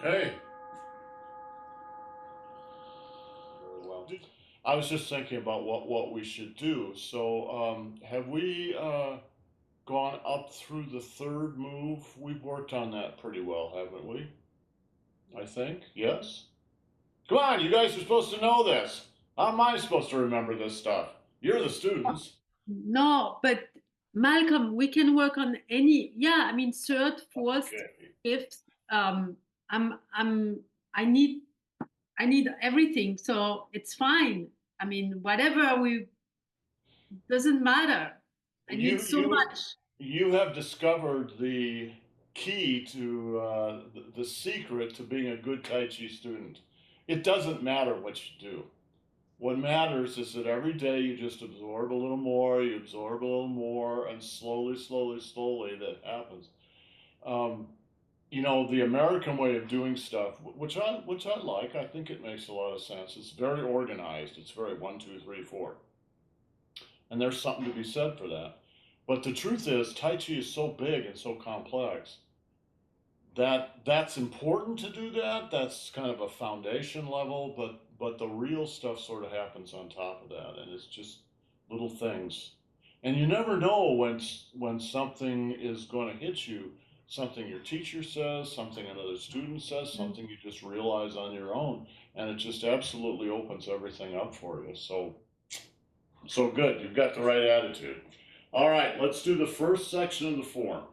Hey, very well. I was just thinking about what we should do. So, have we gone up through the third move? We've worked on that pretty well, haven't we? I think. Yes? Come on, you guys are supposed to know this. How am I supposed to remember this stuff? You're the students. No, but Malcolm, we can work on any. Yeah, I mean, third, fourth, Okay. fifth. I'm. I need. I need everything, so it's fine. I mean, whatever we doesn't matter. I need You so you much. you have discovered the key to the secret to being a good Tai Chi student. It doesn't matter what you do. What matters is that every day you just absorb a little more, you absorb a little more, and slowly, slowly, slowly that happens. Um, the American way of doing stuff, which I like, I think it makes a lot of sense. It's very organized. It's very one, two, three, four, and there's something to be said for that. But the truth is, Tai Chi is so big and so complex that that's important to do that. That's kind of a foundation level, but the real stuff sort of happens on top of that, and it's just little things. And you never know when something is going to hit you, something your teacher says, something another student says, something you just realize on your own, and it just absolutely opens everything up for you. So good. You've got the right attitude. All right, let's do the first section of the form.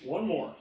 One more.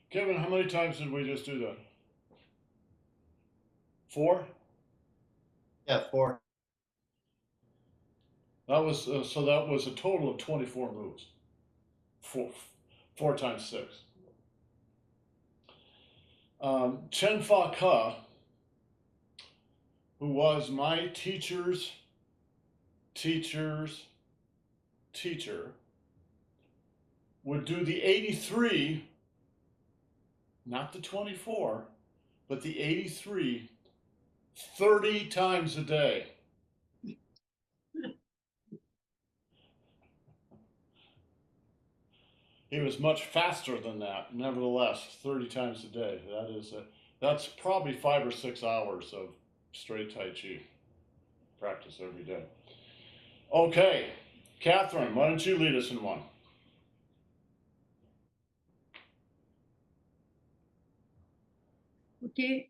Kevin, how many times did we just do that? 4? Yeah, 4. That was so that was a total of 24 moves. 4 times 6. Chen Fa Ke, who was my teacher's teacher, would do the 83, not the 24, but the 83 30 times a day. He was much faster than that, nevertheless, 30 times a day. That's probably 5 or 6 hours of straight Tai Chi practice every day. Okay, Catherine, why don't you lead us in one? Okay.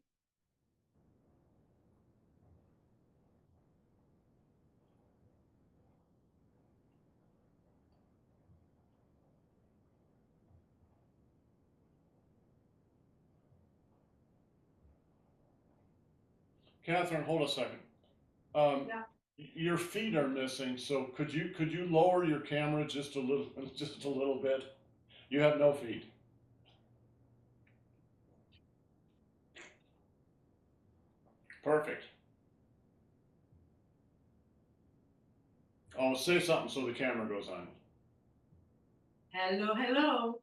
Catherine, hold a second. Yeah. Your feet are missing, so could you lower your camera just a little just a little bit? You have no feet. Perfect. Oh, say something so the camera goes on. Hello, hello.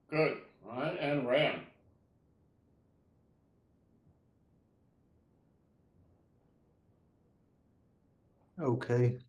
Good. All right, and ran. Okay.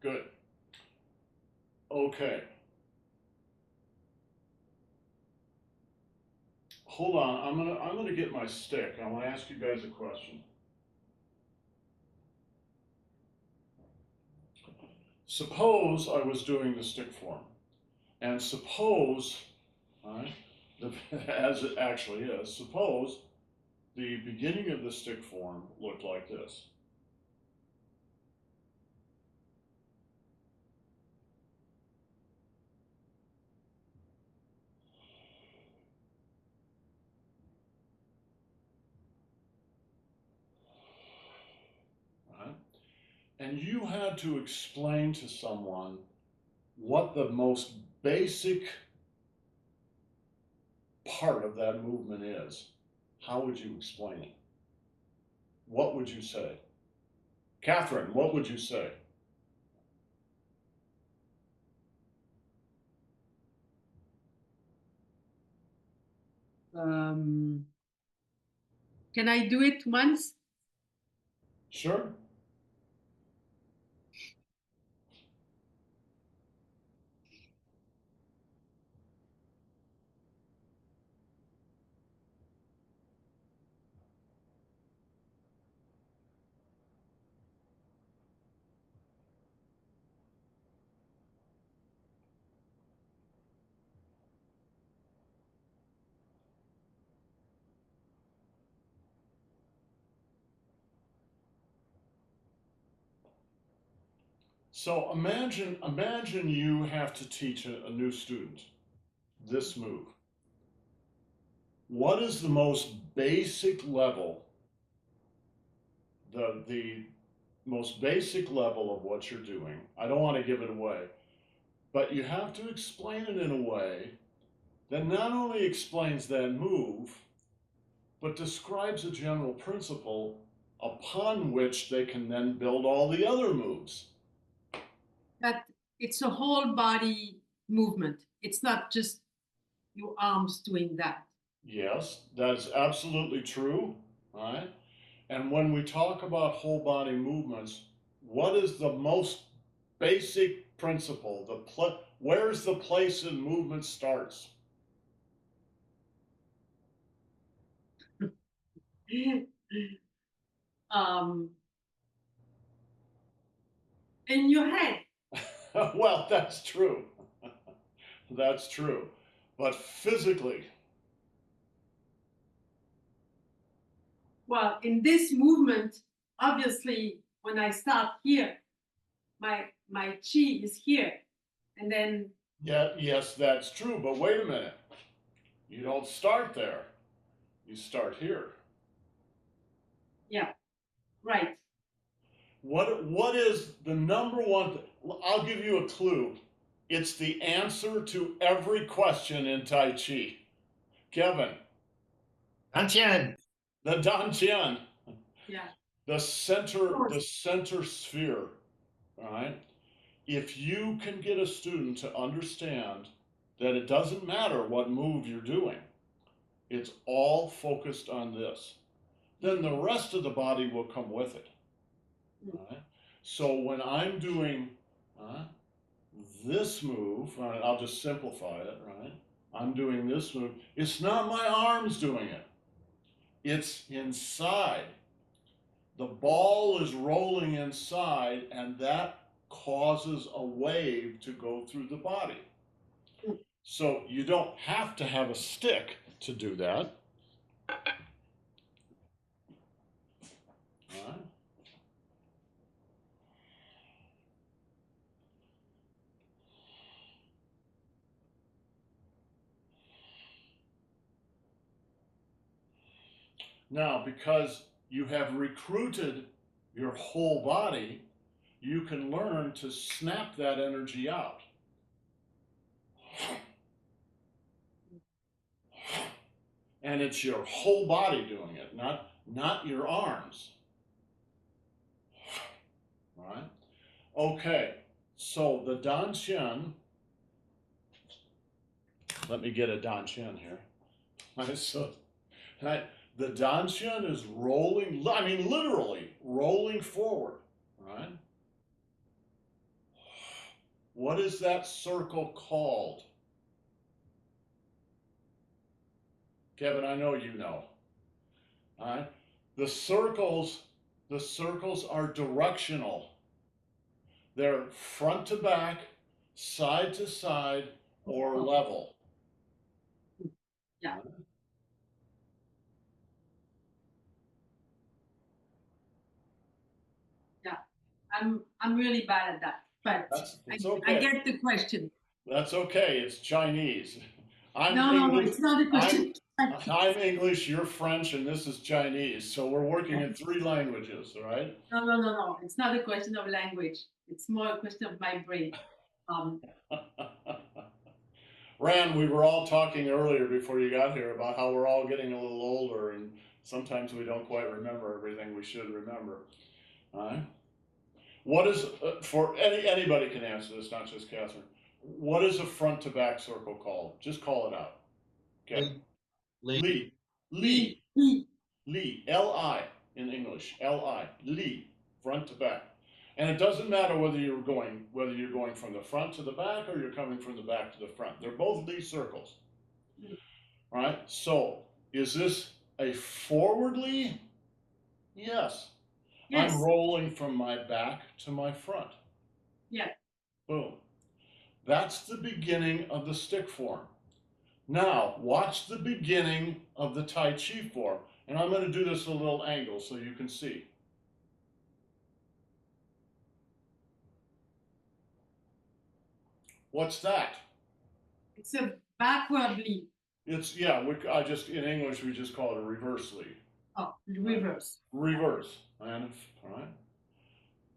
Good. Okay. Hold on. I'm gonna get my stick. I want to ask you guys a question. Suppose I was doing the stick form, and suppose, all right, as it actually is, suppose the beginning of the stick form looked like this. Right? And you had to explain to someone what the most basic part of that movement is. How would you explain it? What would you say? Catherine, what would you say? Um, can I do it once? Sure. So imagine you have to teach a new student. this move. What is the most basic level, the most basic level of what you're doing? I don't want to give it away, but you have to explain it in a way that not only explains that move, but describes a general principle upon which they can then build all the other moves. That it's a whole body movement. It's not just your arms doing that. Yes, that's absolutely true, right? And when we talk about whole body movements, what is the most basic principle? Where's the place in movement starts? um, in your head. Well, that's true. That's true. But physically, Well, in this movement, obviously, when I start here, my chi is here, and then yeah, yes, that's true. But wait a minute. You don't start there. You start here. yeah, right. What is the number one? I'll give you a clue. It's the answer to every question in Tai Chi. Kevin, Antian. the Dantian, Yeah. the center sphere, right? If you can get a student to understand that it doesn't matter what move you're doing, it's all focused on this, then the rest of the body will come with it. Right? So when I'm doing this move, right, I'll just simplify it, right? I'm doing this move. It's not my arms doing it. It's inside. The ball is rolling inside, and that causes a wave to go through the body. So you don't have to have a stick to do that. Right? Now, because you have recruited your whole body, you can learn to snap that energy out. And it's your whole body doing it, not your arms. Right? Okay, so the Dantian, let me get a Dantian here. So, the Dantian is rolling, I mean literally rolling forward, right? What is that circle called? Kevin, I know you know. All right? The circles are directional. They're front to back, side to side, or level. Yeah. Yeah. I'm really bad at that, but It's okay. I get the question. That's okay. It's Chinese. I'm No, English. it's not a question. I'm English, you're French, and this is Chinese. So we're working in 3 languages, all right? No. It's not a question of language. It's more a question of my brain. Rand, we were all talking earlier before you got here about how we're all getting a little older, and sometimes we don't quite remember everything we should remember. All right? What is, for anybody can answer this, not just Catherine. What is a front to back circle called? Just call it out. Okay. Li. Li. In English. Li. Li. Front to back. And it doesn't matter whether you're going from the front to the back or you're coming from the back to the front. They're both Li circles. All right. So is this a forward Li? Yes. I'm rolling from my back to my front. Yeah. Boom. That's the beginning of the stick form. Now, watch the beginning of the Tai Chi form. And I'm going to do this at a little angle so you can see. What's that? It's a Backwardly. It's, yeah, I just, in English, we just call it a reversely. Oh, reverse. Reverse. And, all right.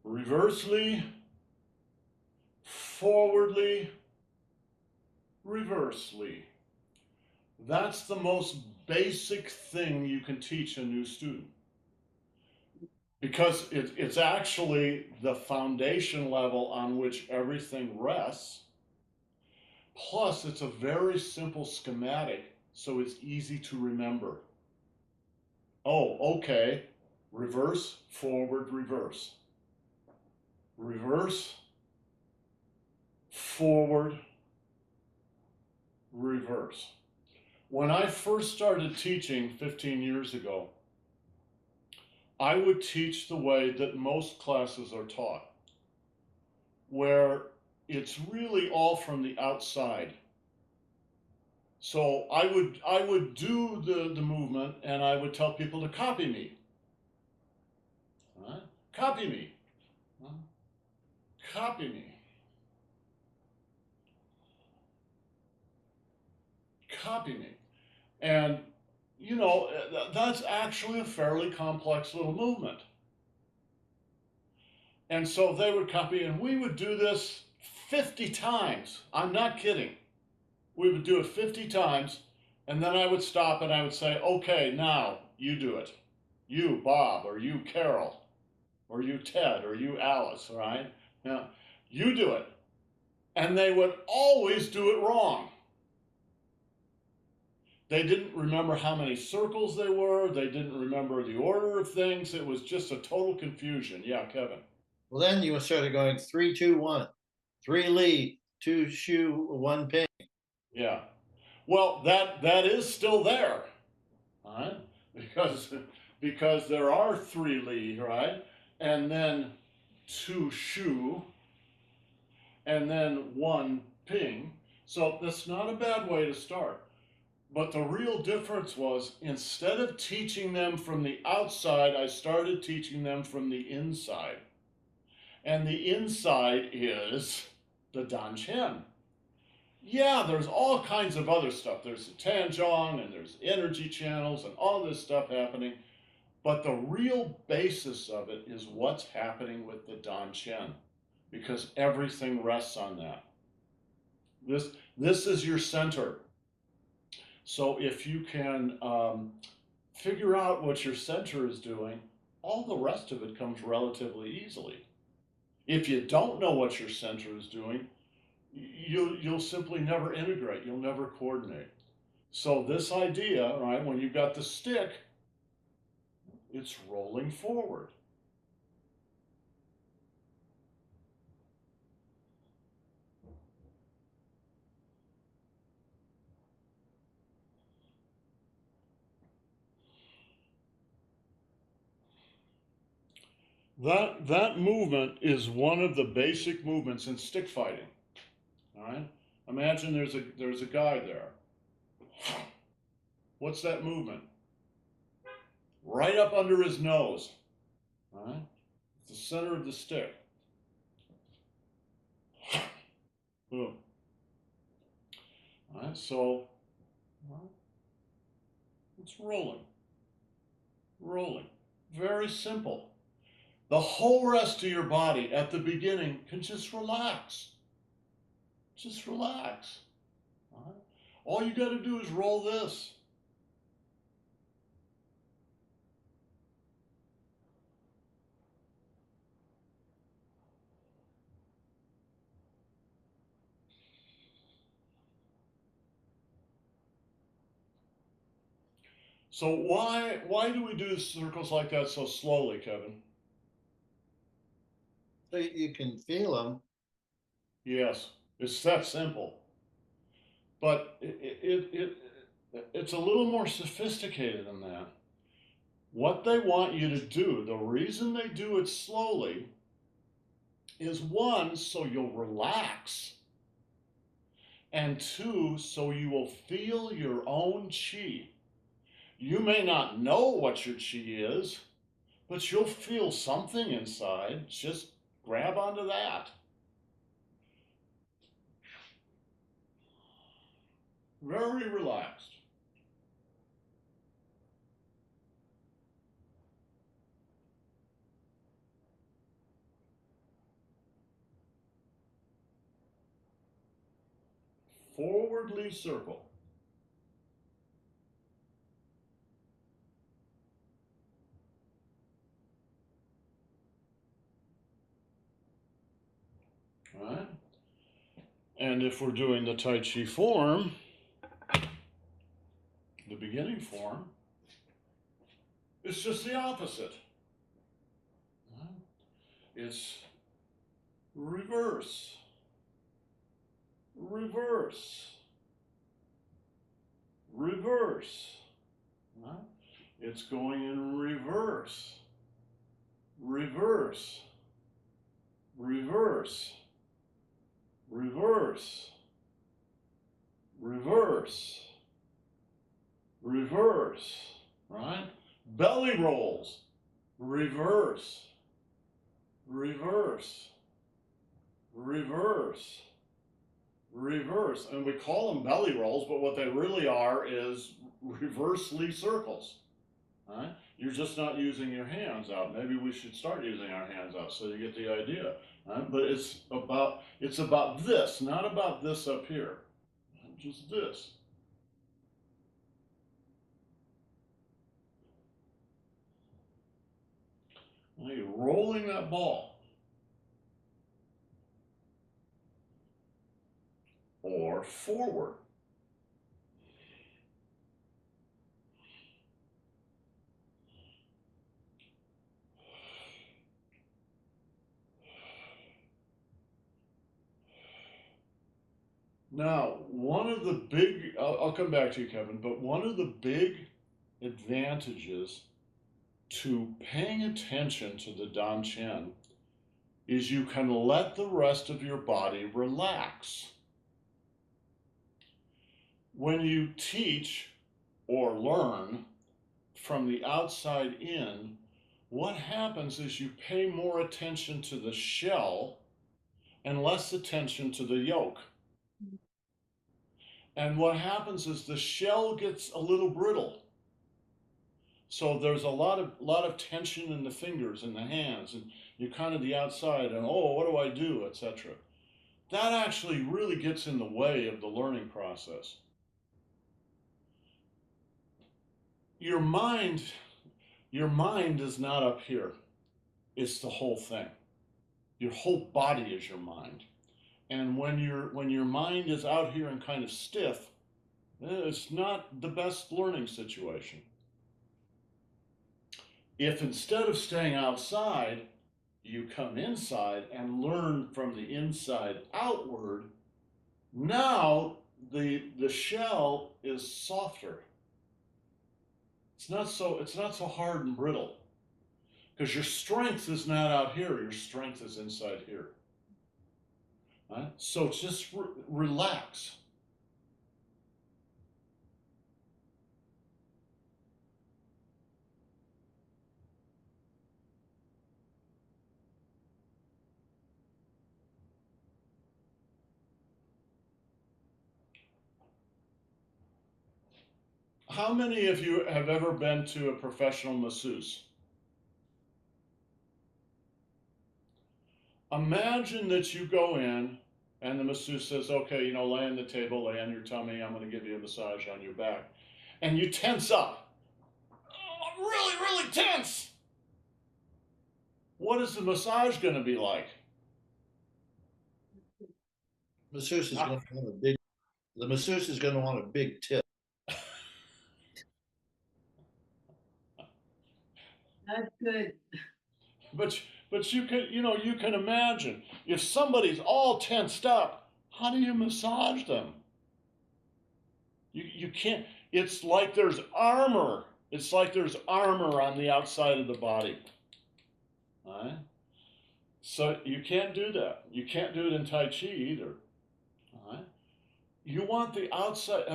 Reversely, forwardly, reversely. That's the most basic thing you can teach a new student. Because it's actually the foundation level on which everything rests. Plus, it's a very simple schematic, so it's easy to remember. Oh, okay. Reverse, forward, reverse. Reverse, forward, reverse. When I first started teaching 15 years ago, I would teach the way that most classes are taught, where it's really all from the outside. So I would do the movement, and I would tell people to copy me. Huh? Copy me. Huh? Copy me. Copy me. And you know, that's actually a fairly complex little movement. And so they would copy, and we would do this 50 times. I'm not kidding. We would do it 50 times, and then I would stop and I would say, okay, now you do it. You, Bob, or you, Carol, or you, Ted, or you, Alice, right? Now, you do it. And they would always do it wrong. They didn't remember how many circles they were. They didn't remember the order of things. It was just a total confusion. Yeah, Kevin. Well, then you started going 3, 2, 1. 3 lead, 2 shoe, 1 pin. Yeah. Well, that is still there, right? Because there are 3 li, right? And then 2 shu, and then 1 ping. So that's not a bad way to start. But the real difference was, instead of teaching them from the outside, I started teaching them from the inside. And the inside is the danqian. Yeah, there's all kinds of other stuff. There's the tanzhong, and there's energy channels, and all this stuff happening. But the real basis of it is what's happening with the danqian, because everything rests on that. This is your center. So if you can figure out what your center is doing, all the rest of it comes relatively easily. If you don't know what your center is doing, you'll simply never integrate. You'll never coordinate. So this idea, right, when you've got the stick, it's rolling forward. That movement is one of the basic movements in stick fighting. All right? Imagine there's a guy there. What's that movement? Right up under his nose. All right? It's the center of the stick. Boom. All right, so it's rolling. Rolling. Very simple. The whole rest of your body at the beginning can just relax. Just relax. All right? All you got to do is roll this. So why do we do circles like that so slowly, Kevin? So you can feel them. Yes, it's that simple. But it's a little more sophisticated than that. What they want you to do, the reason they do it slowly, is 1, so you'll relax, and 2, so you will feel your own qi. You may not know what your qi is, but you'll feel something inside. Just grab onto that. very relaxed. Forwardly circle. All right. And if we're doing the Tai Chi form, the beginning form, it's just the opposite. It's reverse, reverse, reverse. It's going in reverse, reverse, reverse, reverse, reverse, reverse, right? Belly rolls, reverse, reverse, reverse, reverse. And we call them belly rolls, but what they really are is reversely circles. Right? You're just not using your hands out. Maybe we should start using our hands out so you get the idea. Right? But it's about this, not about this up here. Just this. Now you're rolling that ball. Or forward. Now, one of the big, I'll come back to you, Kevin, but one of the big advantages to paying attention to the Dan Chen is you can let the rest of your body relax. When you teach or learn from the outside in, what happens is you pay more attention to the shell and less attention to the yolk. And what happens is the shell gets a little brittle. So there's a lot of tension in the fingers and the hands, and you're kind of the outside, and oh, what do I do, etc. That actually really gets in the way of the learning process. Your mind is not up here. It's the whole thing. Your whole body is your mind. And when your mind is out here and kind of stiff, it's not the best learning situation. If instead of staying outside, you come inside and learn from the inside outward, now the shell is softer. It's not so hard and brittle. Because your strength is not out here, your strength is inside here. Right? So just relax. How many of you have ever been to a professional masseuse? Imagine that you go in and the masseuse says, okay, lay on the table, lay on your tummy, I'm going to give you a massage on your back. And you tense up. Oh, I'm really, really tense. What is the massage going to be like? The masseuse is going to want a big tip. That's good. But you can imagine if somebody's all tensed up, how do you massage them? You can't. It's like there's armor. It's like there's armor on the outside of the body. All right? So you can't do that. You can't do it in Tai Chi either. All right? You want the outside.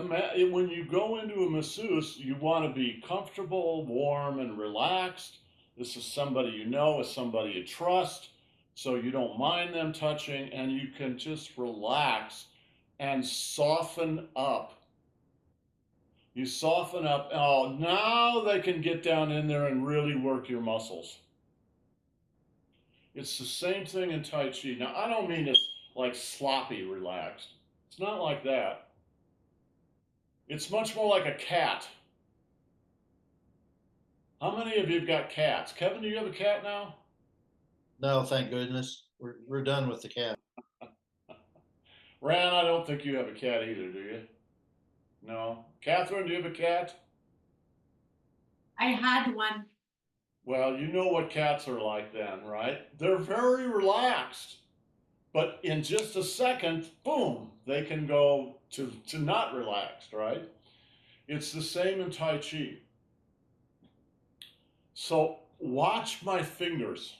When you go into a masseuse, you want to be comfortable, warm, and relaxed. This is somebody you know, is somebody you trust, so you don't mind them touching, and you can just relax and soften up You soften up. Oh, now they can get down in there and really work your muscles. It's the same thing in Tai Chi. Now, I don't mean it's like sloppy relaxed. It's not like that. It's much more like a cat. How many of you have got cats? Kevin, do you have a cat now? No, thank goodness. We're done with the cat. Ran, I don't think you have a cat either, do you? No. Catherine, do you have a cat? I had one. Well, you know what cats are like then, right? They're very relaxed. But in just a second, boom, they can go to not relaxed, right? It's the same in Tai Chi. So watch my fingers.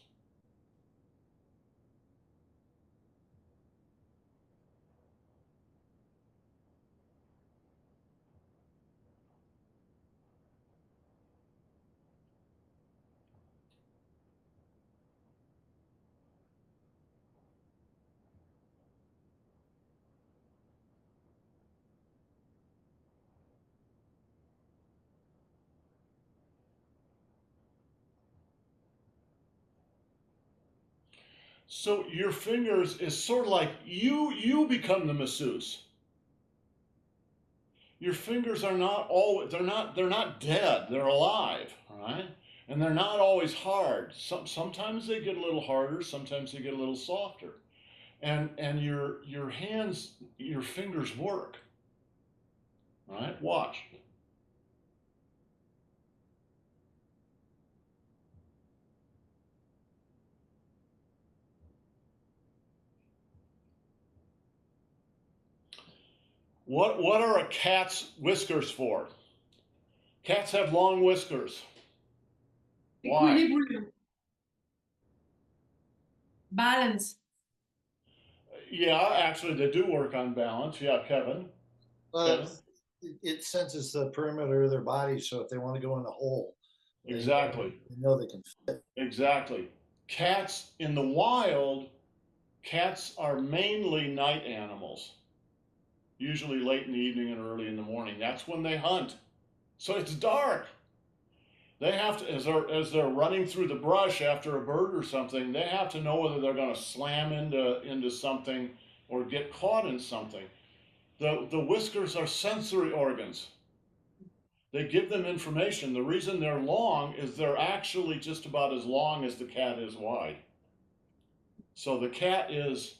So your fingers is sort of like you become the masseuse. Your fingers are not always they're not dead, they're alive, right? And they're not always hard. Sometimes they get a little harder, sometimes they get a little softer. And your hands, your fingers work. Right? Watch. What are a cat's whiskers for? Cats have long whiskers. Why? Equilibrium. Balance. Yeah, actually, they do work on balance. Yeah, Kevin. Kevin? It senses the perimeter of their body, so if they want to go in a hole, Exactly. they know they can fit. Exactly. Cats in the wild, cats are mainly night animals. Usually late in the evening and early in the morning. That's when they hunt. So it's dark. They have to, as they're running through the brush after a bird or something, they have to know whether they're going to slam into something or get caught in something. The whiskers are sensory organs. They give them information. The reason they're long is they're actually just about as long as the cat is wide. So the cat is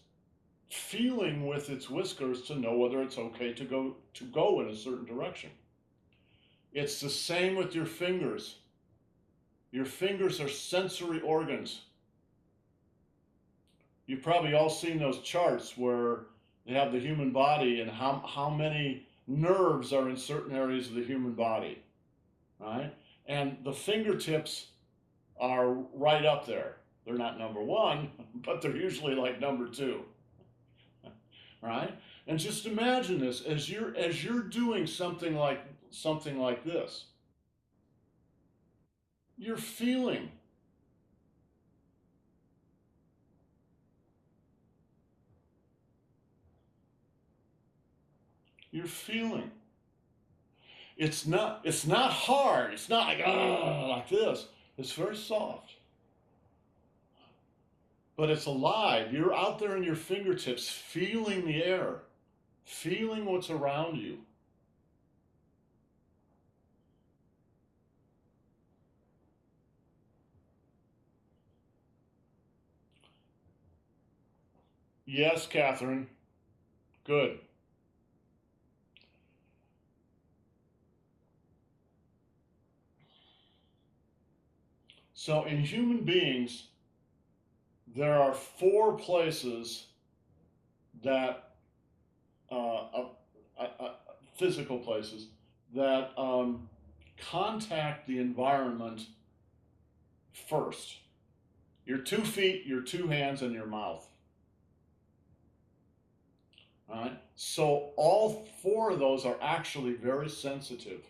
feeling with its whiskers to know whether it's okay to go in a certain direction. It's the same with your fingers. Your fingers are sensory organs. You've probably all seen those charts where they have the human body and how many nerves are in certain areas of the human body, right? And the fingertips are right up there. They're not number one, but they're usually like number two, right? And just imagine this as you're doing something like this, you're feeling. You're feeling. It's not hard. It's not like like this. It's very soft. But it's alive. You're out there in your fingertips feeling the air, feeling what's around you. Yes, Catherine. Good. So in human beings, there are four places that physical places that contact the environment first. Your 2 feet, your two hands, and your mouth. All right. So all four of those are actually very sensitive.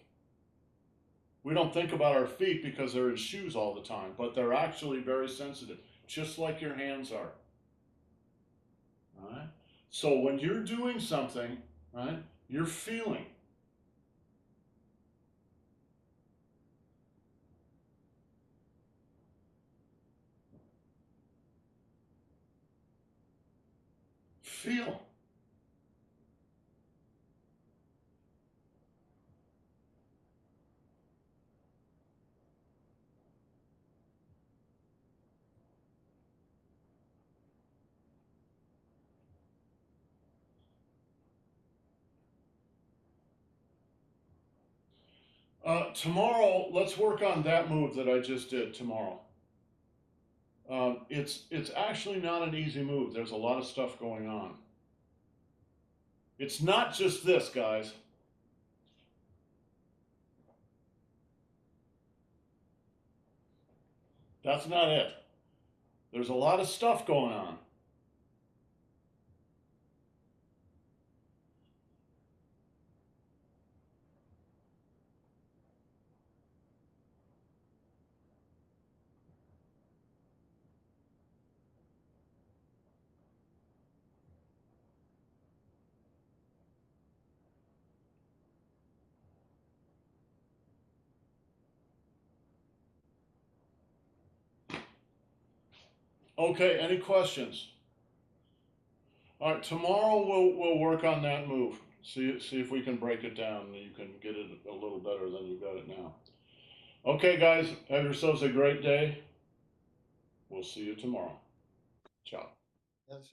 We don't think about our feet because they're in shoes all the time, but they're actually very sensitive, just like your hands are. All right. So when you're doing something, right, you're feeling. feel. Tomorrow, let's work on that move that I just did tomorrow. It's actually not an easy move. There's a lot of stuff going on. It's not just this, guys. That's not it. There's a lot of stuff going on. Okay, any questions? All right, tomorrow we'll work on that move. See if we can break it down. You can get it a little better than you got it now. Okay, guys, have yourselves a great day. We'll see you tomorrow. Ciao. That's